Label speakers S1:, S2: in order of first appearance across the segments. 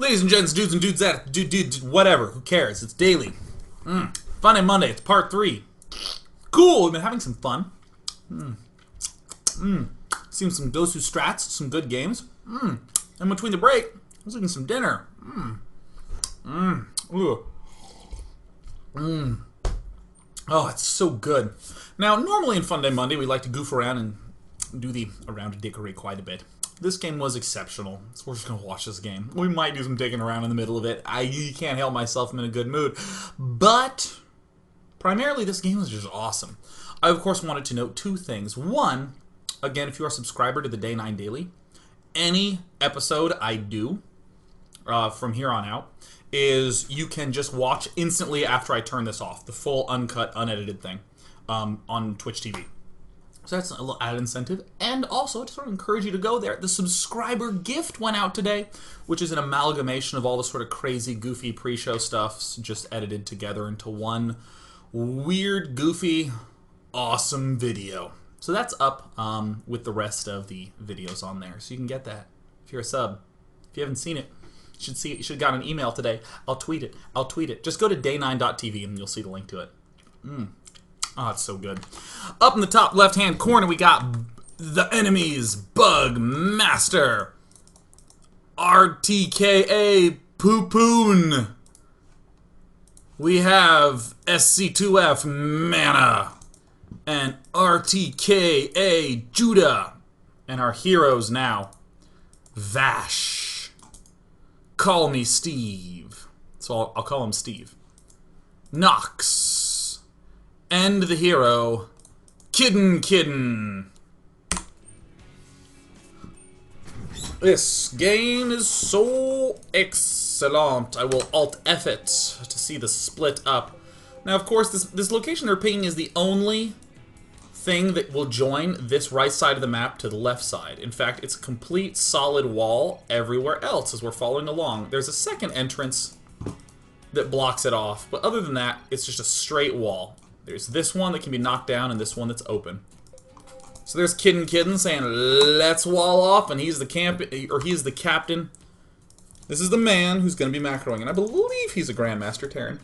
S1: Ladies and gents, dudes and whatever, who cares? It's daily. Funday Monday, it's part 3. Cool, we've been having some fun. Seen some Gosu strats, some good games. In between the break, I was eating some dinner. Ooh. Oh, it's so good. Now, normally in Funday Monday, we like to goof around and do the around dickery quite a bit. This game was exceptional, so we're just going to watch this game. We might do some digging around in the middle of it. I can't help myself, I'm in a good mood. But, primarily, this game was just awesome. I, of course, wanted to note two things. One, again, if you are a subscriber to the Day 9 Daily, any episode I do from here on out is you can just watch instantly after I turn this off. The full, uncut, unedited thing on Twitch TV. So that's a little added incentive. And also, to sort of encourage you to go there, the subscriber gift went out today, which is an amalgamation of all the sort of crazy, goofy pre-show stuff just edited together into one weird, goofy, awesome video. So that's up with the rest of the videos on there. So you can get that if you're a sub. If you haven't seen it, you should see it. You should have gotten an email today. I'll tweet it. Just go to day9.tv and you'll see the link to it. Oh, it's so good. Up in the top left-hand corner, we got the enemies, Bug Master, RTKA Poopoon. We have SC2F Mana and RTKA Judah. And our heroes now, Vash. Call me Steve. So I'll call him Steve. Nox. And the hero, Kidden. This game is so excellent. I will Alt-F it to see the split up. Now, of course, this location they're picking is the only thing that will join this right side of the map to the left side. In fact, it's a complete solid wall everywhere else as we're following along. There's a second entrance that blocks it off, but other than that, it's just a straight wall. There's this one that can be knocked down and this one that's open. So there's Kidden saying, "Let's wall off," and he's the captain. This is the man who's going to be macroing, and I believe he's a Grandmaster Terran.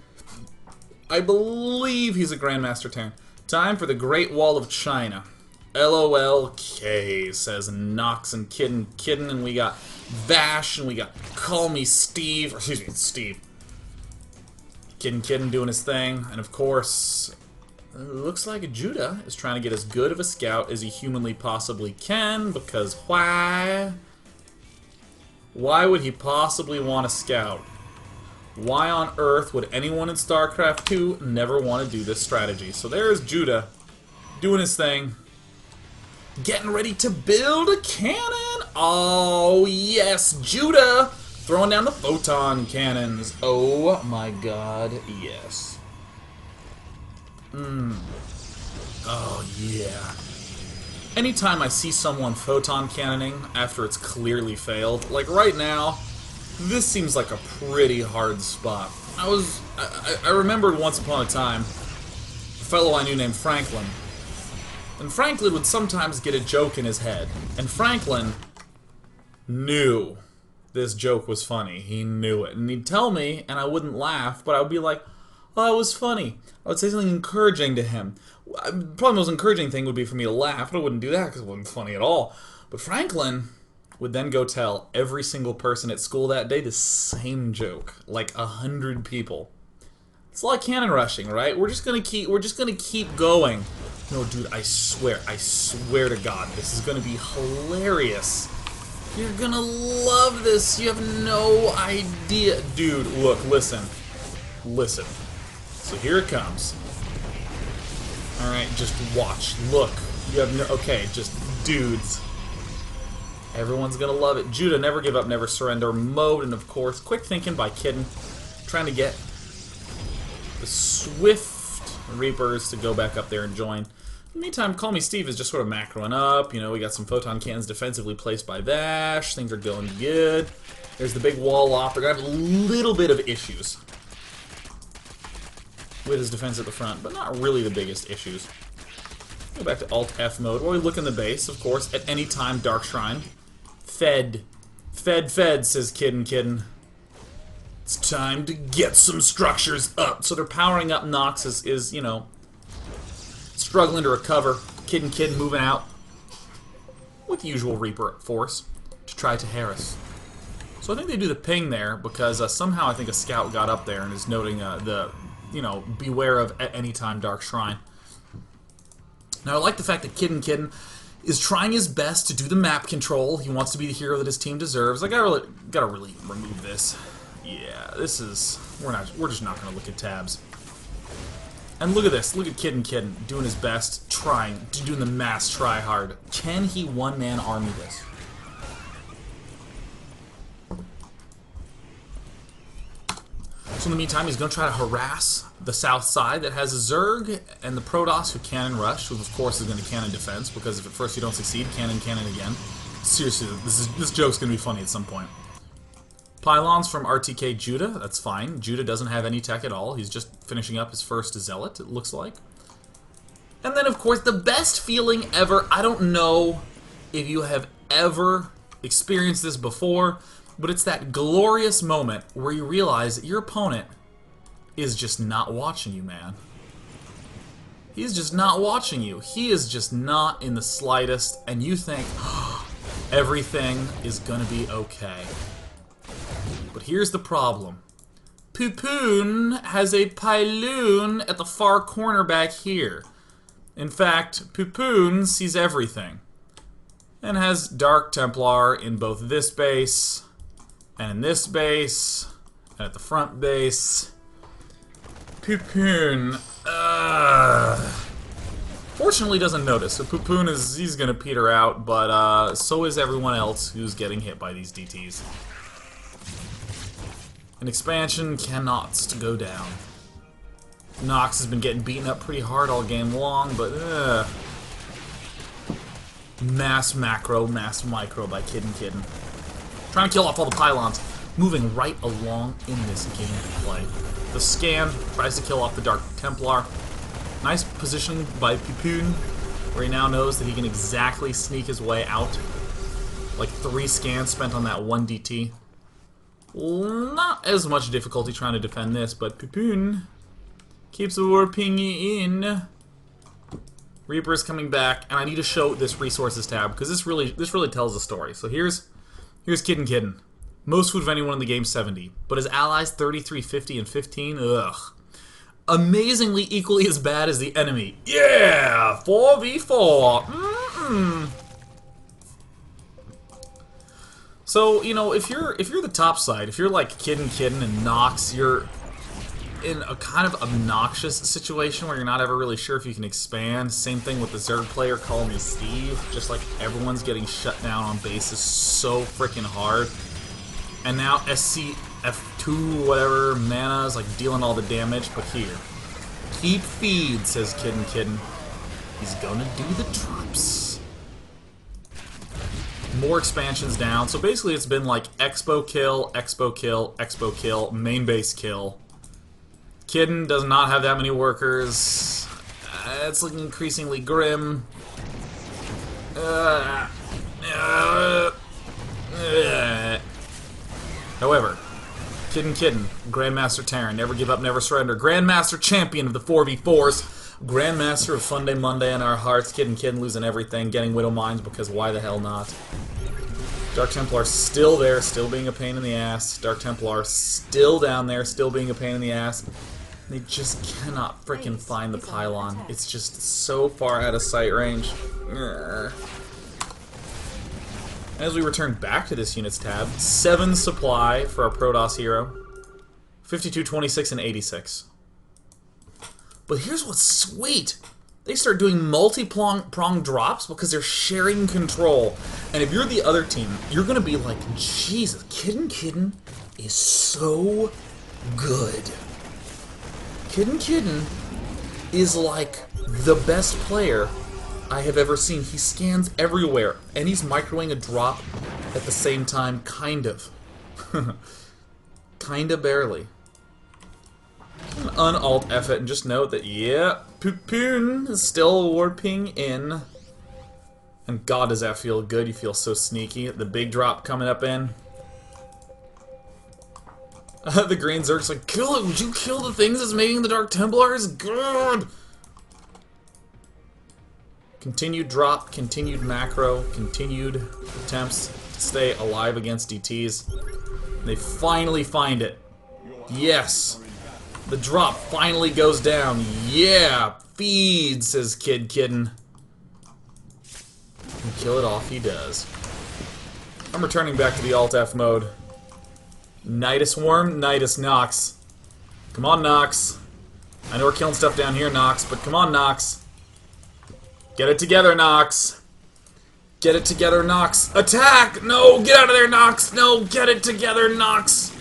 S1: Time for the Great Wall of China. LOLK, says Nox and Kidden, and we got Vash, and we got Call Me Steve, or excuse me, Steve. Kidden doing his thing, and of course, looks like Judah is trying to get as good of a scout as he humanly possibly can, because why? Why would he possibly want a scout? Why on earth would anyone in StarCraft 2 never want to do this strategy? So there's Judah doing his thing, getting ready to build a cannon. Oh yes, Judah throwing down the photon cannons. Oh my god, yes. Oh yeah. Anytime I see someone photon cannoning after it's clearly failed, like right now, this seems like a pretty hard spot. I remembered once upon a time, a fellow I knew named Franklin. And Franklin would sometimes get a joke in his head. And Franklin knew this joke was funny. He knew it. And he'd tell me, and I wouldn't laugh, but I would be like, "Oh, that was funny." I would say something encouraging to him. Probably the most encouraging thing would be for me to laugh, but I wouldn't do that because it wasn't funny at all. But Franklin would then go tell every single person at school that day the same joke, like 100 people. It's like cannon rushing, right? We're just gonna keep going. No, dude, I swear to God, this is gonna be hilarious. You're gonna love this. You have no idea. Dude, look, listen. So here it comes. Alright, just watch. Look. You have no... Okay, just dudes. Everyone's gonna love it. Judah, never give up, never surrender mode. And of course, quick thinking by Kidden. Trying to get the Swift Reapers to go back up there and join. In the meantime, Call Me Steve is just sort of macroing up. You know, we got some photon cannons defensively placed by Vash. Things are going good. There's the big wall off. They're gonna have a little bit of issues with his defense at the front, but not really the biggest issues. Go back to Alt-F mode, or we look in the base, of course, at any time, Dark Shrine. Fed, says Kidden. It's time to get some structures up. So they're powering up. Nox is you know, struggling to recover. Kid moving out with the usual Reaper force to try to harass. So I think they do the ping there because somehow I think a scout got up there and is noting the, you know, beware of at any time Dark Shrine. Now I like the fact that Kidden is trying his best to do the map control. He wants to be the hero that his team deserves. I gotta really remove this. Yeah, this is we're just not gonna look at tabs. And look at this. Look at Kidden doing his best, doing the mass try hard. Can he one-man army this? So in the meantime, he's going to try to harass the south side that has a Zerg and the Protoss who cannon rush, who of course is going to cannon defense, because if at first you don't succeed, cannon again. Seriously, this joke's going to be funny at some point. Pylons from RTK Judah, that's fine. Judah doesn't have any tech at all. He's just finishing up his first Zealot, it looks like. And then, of course, the best feeling ever. I don't know if you have ever experienced this before, but it's that glorious moment where you realize that your opponent is just not watching you, man. He's just not watching you. He is just not in the slightest, and you think, oh, everything is gonna be okay. But here's the problem. Pupoon has a Pyloon at the far corner back here. In fact, Pupoon sees everything. And has Dark Templar in both this base, and in this base, and at the front base. Pupoon, fortunately doesn't notice. So Pupoon he's gonna peter out, but so is everyone else who's getting hit by these DTs. An expansion cannot go down. Nox has been getting beaten up pretty hard all game long, but mass macro, mass micro by Kidden. Trying to kill off all the pylons. Moving right along in this game to play. The scan tries to kill off the Dark Templar. Nice positioning by Pupoon, where he now knows that he can exactly sneak his way out. Like 3 scans spent on that 1 DT. Not as much difficulty trying to defend this, but Pupoon keeps warping in. Reaper is coming back, and I need to show this resources tab because this really tells the story. So here's Kidden. Most food of anyone in the game, 70, but his allies 33, 50, and 15. Ugh, amazingly equally as bad as the enemy. Yeah, 4v4. So, you know, if you're the top side, if you're like Kidden and Nox, you're in a kind of obnoxious situation where you're not ever really sure if you can expand. Same thing with the Zerg player, call me Steve. Just like everyone's getting shut down on bases so freaking hard. And now SCF2, whatever, mana is like dealing all the damage, but here. Keep feed, says Kidden. He's gonna do the drops. More expansions down. So basically it's been like Expo kill, Expo kill, Expo kill, main base kill. Kidden does not have that many workers. It's looking increasingly grim. However, Kidden, Grandmaster Terran, never give up, never surrender. Grandmaster Champion of the 4v4s. Grandmaster of Funday Monday in our hearts. Kidden losing everything, getting Widow Mines because why the hell not? Dark Templar still there, still being a pain in the ass. Dark Templar still down there, still being a pain in the ass. They just cannot freaking find the pylon. It's just so far out of sight range. As we return back to this units tab, 7 supply for our Protoss hero. 52, 26, and 86. But here's what's sweet. They start doing multi-prong drops because they're sharing control. And if you're the other team, you're going to be like, Jesus, Kidden is so good. Kidden is like the best player I have ever seen. He scans everywhere, and he's microwing a drop at the same time, kind of. Kinda barely. Un-alt F it and just note that, yeah, Pupoon is still warping in. And God, does that feel good. You feel so sneaky. The big drop coming up in. The Green Zerg's like, kill it! Would you kill the things that's making the Dark Templars good? Continued drop, continued macro, continued attempts to stay alive against DTs. They finally find it. Yes! The drop finally goes down. Yeah! Feed, says Kid Kidden. And kill it off he does. I'm returning back to the Alt-F mode. Nidus Worm, Nidus Nox. Come on, Nox. I know we're killing stuff down here, Nox, but come on, Nox. Get it together, Nox. Get it together, Nox. Attack! No, get out of there, Nox. No, get it together, Nox.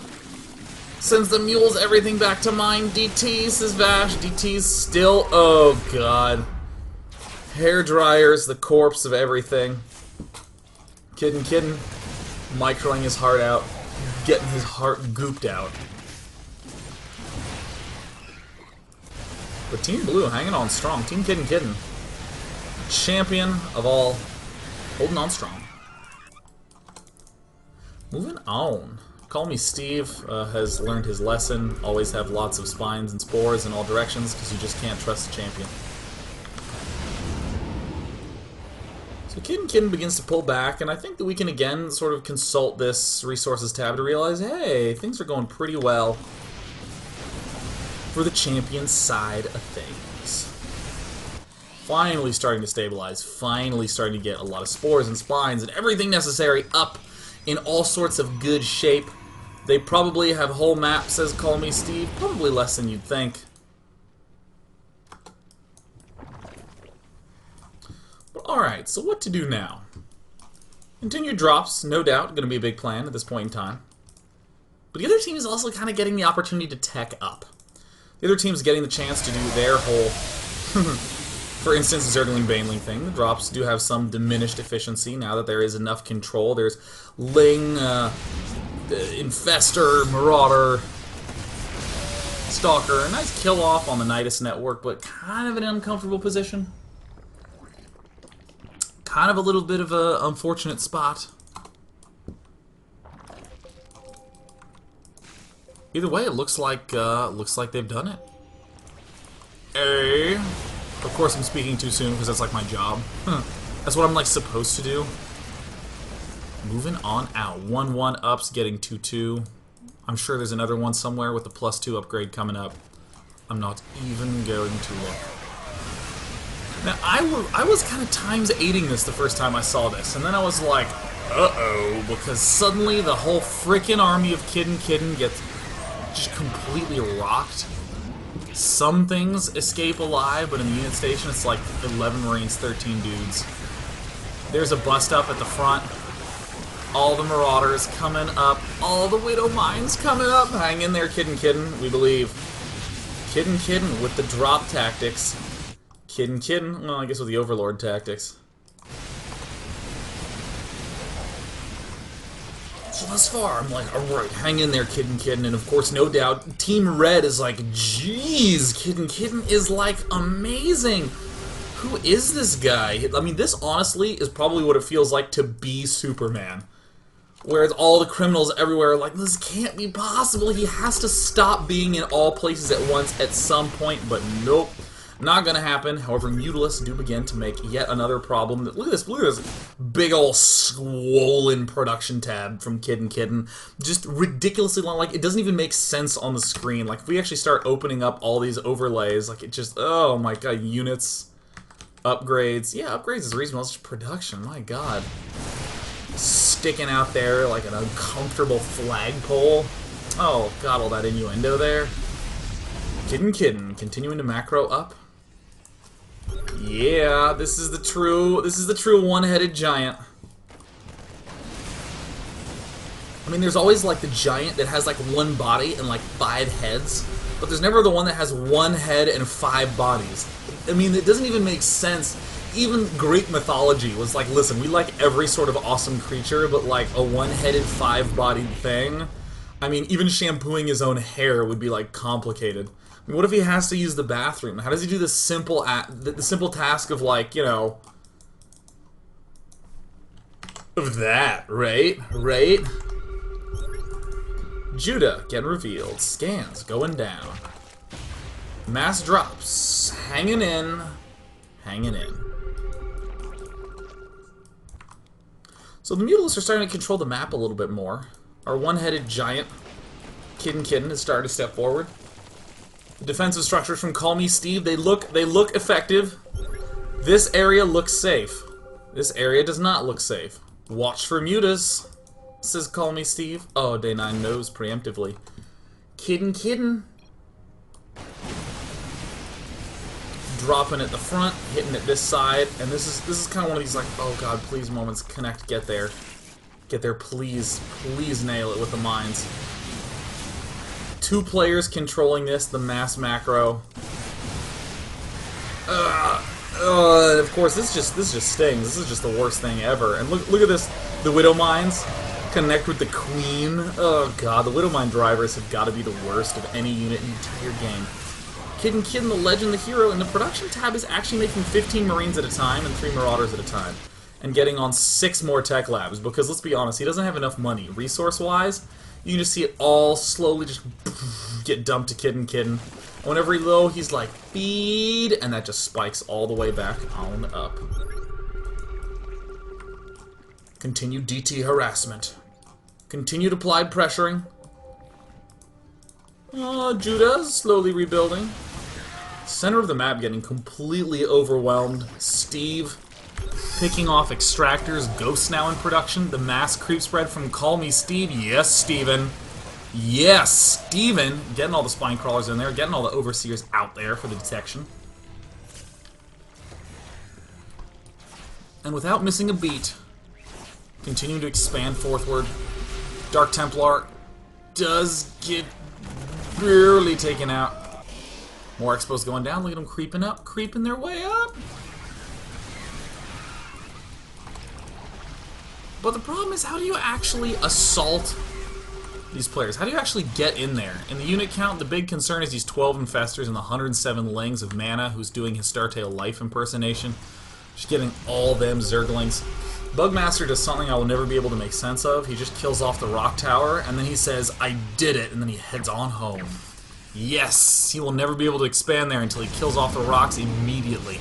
S1: Sends the mules everything back to mine. DT, says Vash. DT's still... Oh, God. Hair dryers, the corpse of everything. Kidden, microing his heart out. Getting his heart gooped out. But Team Blue hanging on strong. Team Kidden. Champion of all. Holding on strong. Moving on. Call Me Steve has learned his lesson. Always have lots of spines and spores in all directions because you just can't trust the champion. So Kidden begins to pull back, and I think that we can again sort of consult this resources tab to realize, hey, things are going pretty well for the champion side of things. Finally starting to stabilize, finally starting to get a lot of spores and spines and everything necessary up in all sorts of good shape. They probably have whole maps, says Call Me Steve, probably less than you'd think. Alright, so what to do now? Continued drops, no doubt, going to be a big plan at this point in time. But the other team is also kind of getting the opportunity to tech up. The other team's getting the chance to do their whole, for instance, Zergling Baneling thing. The drops do have some diminished efficiency now that there is enough control. There's Ling, Infestor, Marauder, Stalker. A nice kill off on the Nidus network, but kind of an uncomfortable position. Kind of a little bit of an unfortunate spot. Either way, it looks like they've done it. Of course, I'm speaking too soon because that's like my job. That's what I'm like supposed to do. Moving on out. 1-1 ups, getting 2-2. I'm sure there's another one somewhere with the +2 upgrade coming up. I'm not even going to look. Now, I was kind of times 8ing this the first time I saw this, and then I was like, uh-oh, because suddenly the whole frickin' army of Kidden gets just completely rocked. Some things escape alive, but in the unit station it's like 11 Marines, 13 dudes. There's a bust up at the front. All the Marauders coming up. All the Widow Mines coming up. Hang in there, Kidden, we believe. Kidden with the drop tactics. Kidden, well, I guess with the Overlord tactics. So thus far, I'm like, alright, hang in there, Kidden, and of course, no doubt, Team Red is like, jeez, Kidden is like amazing. Who is this guy? I mean, this honestly is probably what it feels like to be Superman. Whereas all the criminals everywhere are like, this can't be possible, he has to stop being in all places at once at some point, but nope. Not gonna happen. However, Mutalists do begin to make yet another problem. Look at this big ol' swollen production tab from Kidden. Just ridiculously long. Like, it doesn't even make sense on the screen. Like, if we actually start opening up all these overlays, like, it just, oh my god, units, upgrades. Yeah, upgrades is reasonable. It's just production. My god. Sticking out there like an uncomfortable flagpole. Oh god, all that innuendo there. Kidden, continuing to macro up. Yeah, this is the true one-headed giant. I mean, there's always like the giant that has like one body and like 5 heads, but there's never the one that has 1 head and 5 bodies. I mean, it doesn't even make sense. Even Greek mythology was like, listen, we like every sort of awesome creature, but like a 1-headed, 5-bodied thing. I mean, even shampooing his own hair would be like complicated. I mean, what if he has to use the bathroom? How does he do the simple task of, like, you know, of that, right? Judah getting revealed. Scans going down. Mass drops. Hanging in. Hanging in. So the Mutalisks are starting to control the map a little bit more. Our one-headed giant, Kidden is starting to step forward. The defensive structures from Call Me Steve, they look effective. This area looks safe. This area does not look safe. Watch for mutas, says Call Me Steve. Oh, Day 9 knows preemptively. Kidden. Dropping at the front, hitting at this side, and this is kind of one of these like, oh god, please moments. Connect, get there, please nail it with the mines. 2 players controlling this, the mass macro. Of course, this just stings. This is just the worst thing ever. And look at this, the Widow Mines connect with the Queen. Oh god, the Widow Mine drivers have got to be the worst of any unit in the entire game. Kidden, the legend, the hero, and the production tab is actually making 15 Marines at a time and 3 Marauders at a time. And getting on 6 more tech labs, because let's be honest, he doesn't have enough money. Resource-wise, you can just see it all slowly just get dumped to Kidden. And whenever he's low, he's like, feed, and that just spikes all the way back on up. Continued DT harassment. Continued applied pressuring. Judah's slowly rebuilding. Center of the map getting completely overwhelmed. Steve picking off extractors. Ghosts now in production. The mass creep spread from Call Me Steve. Yes, Steven. Yes, Steven. Getting all the spine crawlers in there. Getting all the overseers out there for the detection. And without missing a beat, continuing to expand forthward. Dark Templar does get barely taken out. More expos going down. Look at them creeping up, creeping their way up. But the problem is, how do you actually assault these players? How do you actually get in there? In the unit count, the big concern is these 12 infestors and the 107 lings of mana who's doing his Startale Life impersonation. Just getting all them Zerglings. Bugmaster does something I will never be able to make sense of. He just kills off the rock tower, and then he says, I did it, and then he heads on home. Yes! He will never be able to expand there until he kills off the rocks immediately.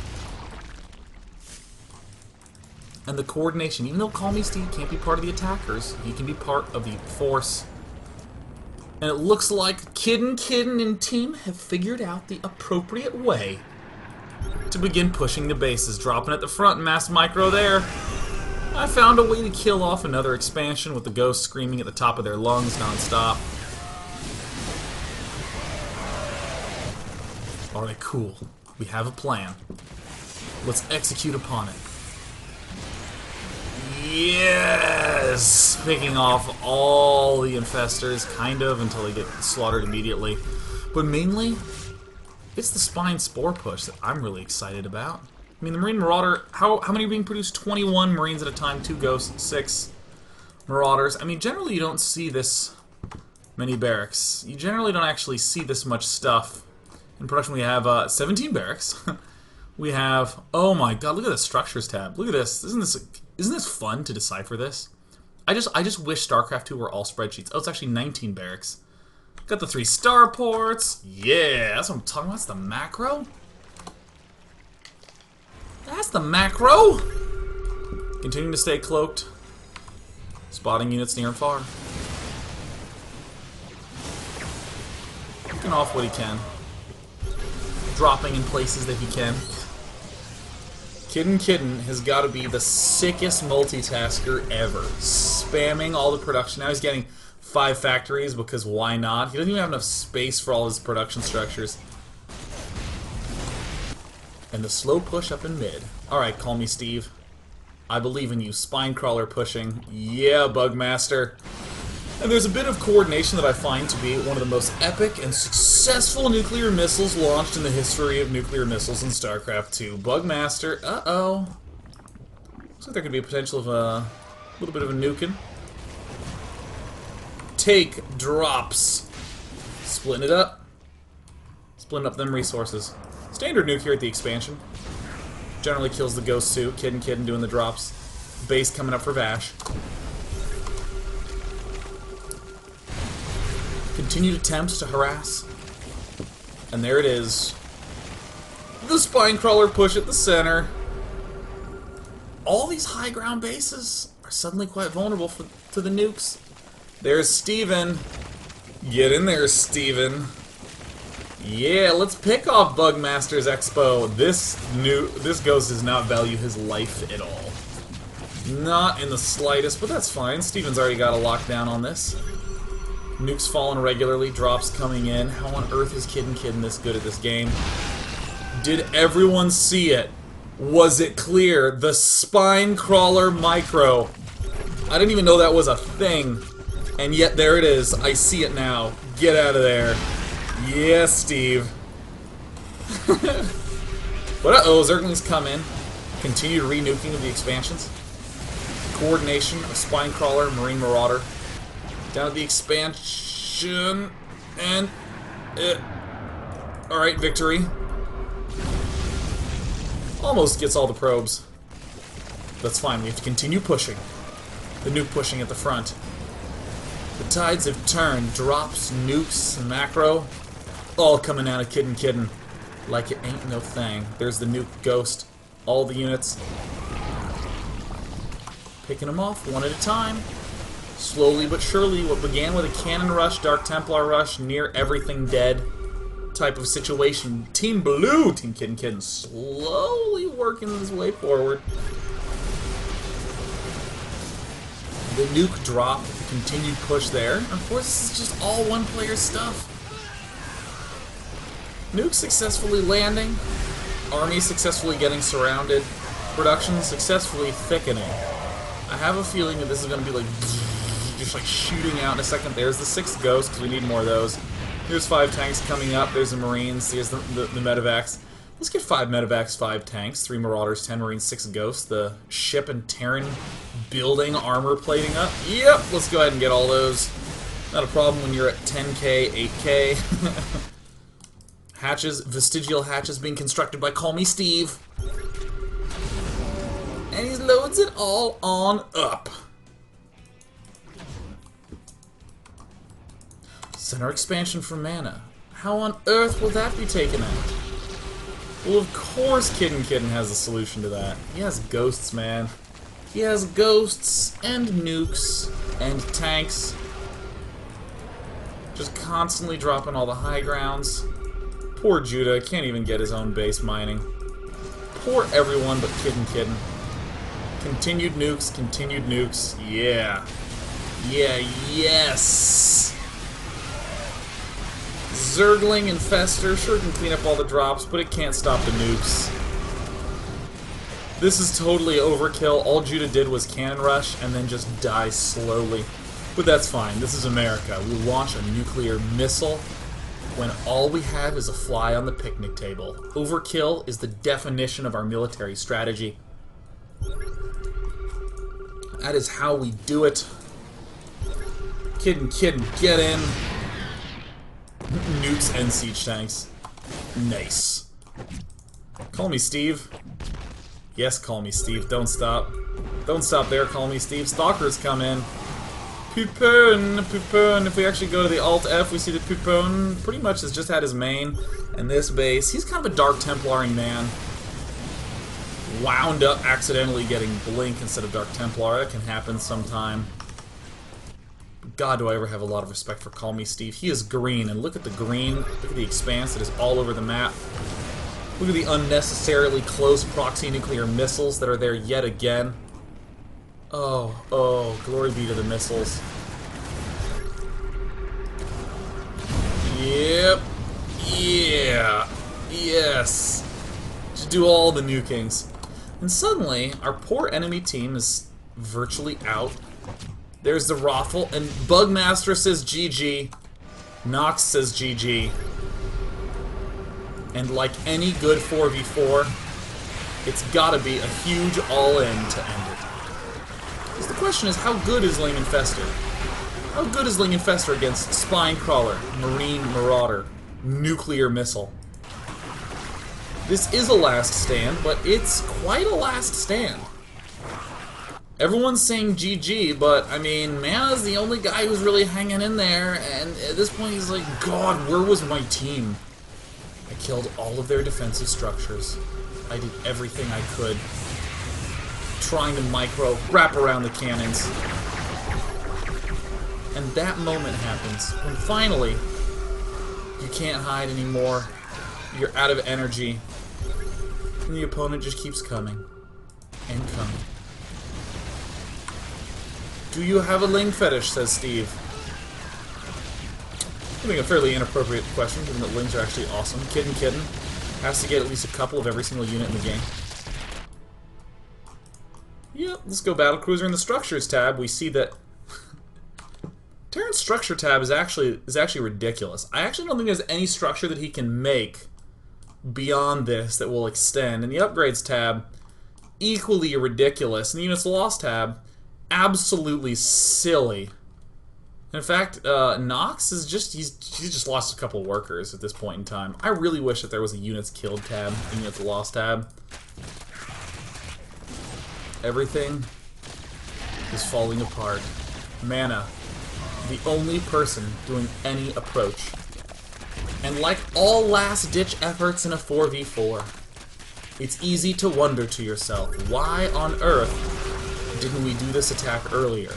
S1: And the coordination, even though Call Me Steve can't be part of the attackers, he can be part of the force. And it looks like Kidden and team have figured out the appropriate way to begin pushing the bases. Dropping at the front, mass micro there. I found a way to kill off another expansion with the ghosts screaming at the top of their lungs non-stop. Alright, cool. We have a plan. Let's execute upon it. Yes! Picking off all the infestors, kind of, until they get slaughtered immediately. But mainly, it's the Spine Spore push that I'm really excited about. I mean, the Marine Marauder, how many are being produced? 21 Marines at a time, 2 Ghosts, 6 Marauders. I mean, generally you don't see this many barracks. You generally don't actually see this much stuff. In production we have 17 barracks. We have, oh my god, look at the structures tab. Look at this. Isn't this fun to decipher this? I just wish StarCraft 2 were all spreadsheets. Oh, it's actually 19 barracks. Got the 3 starports. Yeah, that's what I'm talking about. That's the macro. That's the macro. Continuing to stay cloaked. Spotting units near and far. Picking off what he can. Dropping in places that he can. Kidden has got to be the sickest multitasker ever. Spamming all the production. Now he's getting 5 factories because why not? He doesn't even have enough space for all his production structures. And the slow push up in mid. Alright, Call Me Steve. I believe in you. Spinecrawler pushing. Yeah, Bugmaster. And there's a bit of coordination that I find to be one of the most epic and successful nuclear missiles launched in the history of nuclear missiles in StarCraft 2. Bugmaster, uh-oh. Looks like there could be a potential of a little bit of a nuking. Take drops. Splitting it up. Splitting up them resources. Standard nuke here at the expansion. Generally kills the ghosts too. Kidden doing the drops. Base coming up for Vash. Continued attempts to harass. And there it is. The spine crawler push at the center. All these high ground bases are suddenly quite vulnerable to the nukes. There's Steven. Get in there, Steven. Yeah, let's pick off Bugmaster's Expo. This ghost does not value his life at all. Not in the slightest, but that's fine. Steven's already got a lockdown on this. Nukes falling regularly, drops coming in. How on earth is Kid this good at this game? Did everyone see it? Was it clear? The spine crawler micro. I didn't even know that was a thing. And yet there it is. I see it now. Get out of there. Yeah, Steve. But uh-oh, Zerglings come in. Continued re-nuking of the expansions. Coordination of Spine Crawler, Marine Marauder. Down to the expansion. And... Alright, victory. Almost gets all the probes. That's fine, we have to continue pushing. The nuke pushing at the front. The tides have turned. Drops, nukes, macro. All coming out of Kiddin'. Like it ain't no thing. There's the nuke ghost. All the units. Picking them off one at a time. Slowly but surely, what began with a cannon rush, Dark Templar rush, near everything dead type of situation. Team Blue, Team Kiddin', slowly working his way forward. The nuke drop, the continued push there. Of course, this is just all one-player stuff. Nuke successfully landing. Army successfully getting surrounded. Production successfully thickening. I have a feeling that this is going to be like just like shooting out in a second. There's the 6 ghosts, because we need more of those. Here's 5 tanks coming up. There's the Marines. Here's the medevacs. Let's get 5 medevacs, 5 tanks, 3 Marauders, 10 Marines, 6 ghosts. The ship and Terran building, armor plating up. Yep, let's go ahead and get all those. Not a problem when you're at 10k, 8k. Hatches, vestigial hatches being constructed by Call Me Steve. And he loads it all on up. Center expansion for mana. How on earth will that be taken out? Well, of course Kiddin' has a solution to that. He has ghosts, man. He has ghosts and nukes and tanks. Just constantly dropping all the high grounds. Poor Judah can't even get his own base mining. Poor everyone but Kiddin'. Continued nukes. Yeah. Yeah, yes! Zergling Infester sure can clean up all the drops, but it can't stop the nukes. This is totally overkill. All Judah did was cannon rush and then just die slowly. But that's fine. This is America. We launch a nuclear missile when all we have is a fly on the picnic table. Overkill is the definition of our military strategy. That is how we do it. Kiddin', get in. Nukes and siege tanks. Nice. Call me Steve. Yes, Call Me Steve. Don't stop. Don't stop there, Call Me Steve. Stalkers come in. Pupone. If we actually go to the Alt-F, we see that Pupone pretty much has just had his main. And this base, he's kind of a Dark Templaring man. Wound up accidentally getting Blink instead of Dark Templar. That can happen sometime. God, do I ever have a lot of respect for Call Me Steve. He is green, and look at the green. Look at the expanse that is all over the map. Look at the unnecessarily close proxy nuclear missiles that are there yet again. Oh, glory be to the missiles. Yep. Yeah. Yes. Just do all the nukings. And suddenly, our poor enemy team is virtually out. There's the Raffle, and Bugmaster says GG. Nox says GG. And like any good 4v4, it's gotta be a huge all-in to end it. Because the question is, how good is Ling Infester? How good is Ling Infester against Spine Crawler, Marine Marauder, Nuclear Missile? This is a last stand, but it's quite a last stand. Everyone's saying GG, but I mean, Mana's the only guy who's really hanging in there, and at this point he's like, God, where was my team? I killed all of their defensive structures. I did everything I could, trying to wrap around the cannons. And that moment happens when finally you can't hide anymore. You're out of energy. And the opponent just keeps coming and coming. Do you have a Ling fetish? Says Steve. I think a fairly inappropriate question, given that Lings are actually awesome. Kitten has to get at least a couple of every single unit in the game. Yep, let's go Battlecruiser in the Structures tab. We see that Terran's Structure tab is actually ridiculous. I actually don't think there's any structure that he can make beyond this that will extend. And the Upgrades tab, equally ridiculous. And the Units Lost tab, absolutely silly. In fact, Nox is he's just lost a couple workers at this point in time. I really wish that there was a Units Killed tab, a Units Lost tab. Everything is falling apart. Mana, the only person doing any approach. And like all last-ditch efforts in a 4v4, it's easy to wonder to yourself, why on earth didn't we do this attack earlier?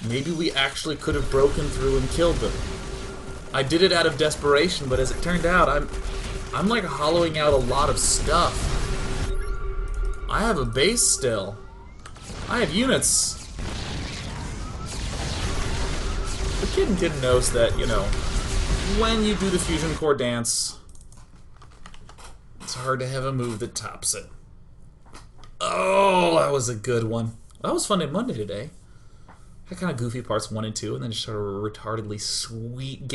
S1: Maybe we actually could have broken through and killed them. I did it out of desperation, but as it turned out, I'm like hollowing out a lot of stuff. I have a base still. I have units. The Kitten knows that, you know, when you do the Fusion Core dance, it's hard to have a move that tops it. Oh, that was a good one. That was Funday Monday today. Had kind of goofy parts 1 and 2, and then just sort of a retardedly sweet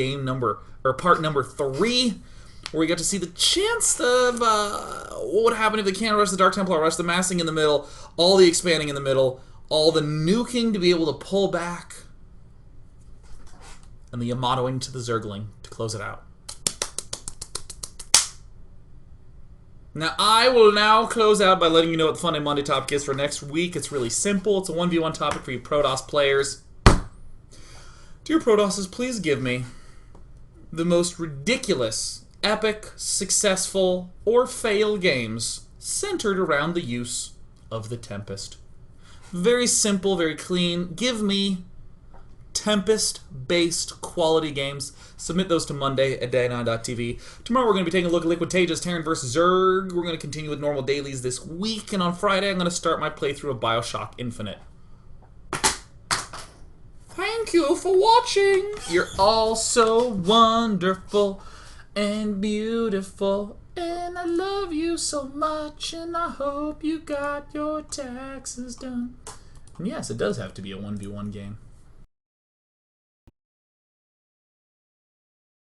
S1: part number 3, where we got to see the chance of what would happen if they can't rush the Dark Templar, rush the massing in the middle, all the expanding in the middle, all the nuking to be able to pull back, and the Yamatoing to the Zergling to close it out. Now, I will now close out by letting you know what the Funday Monday topic is for next week. It's really simple. It's a 1v1 topic for you Protoss players. Dear Protosses, please give me the most ridiculous, epic, successful, or fail games centered around the use of the Tempest. Very simple, very clean. Give me Tempest-based quality games. Submit those to Monday at day9.tv. Tomorrow we're going to be taking a look at Liquid Tages, Terran vs. Zerg. We're going to continue with normal dailies this week, and on Friday I'm going to start my playthrough of Bioshock Infinite. Thank you for watching. You're all so wonderful and beautiful, and I love you so much, and I hope you got your taxes done. And yes, it does have to be a 1v1 game.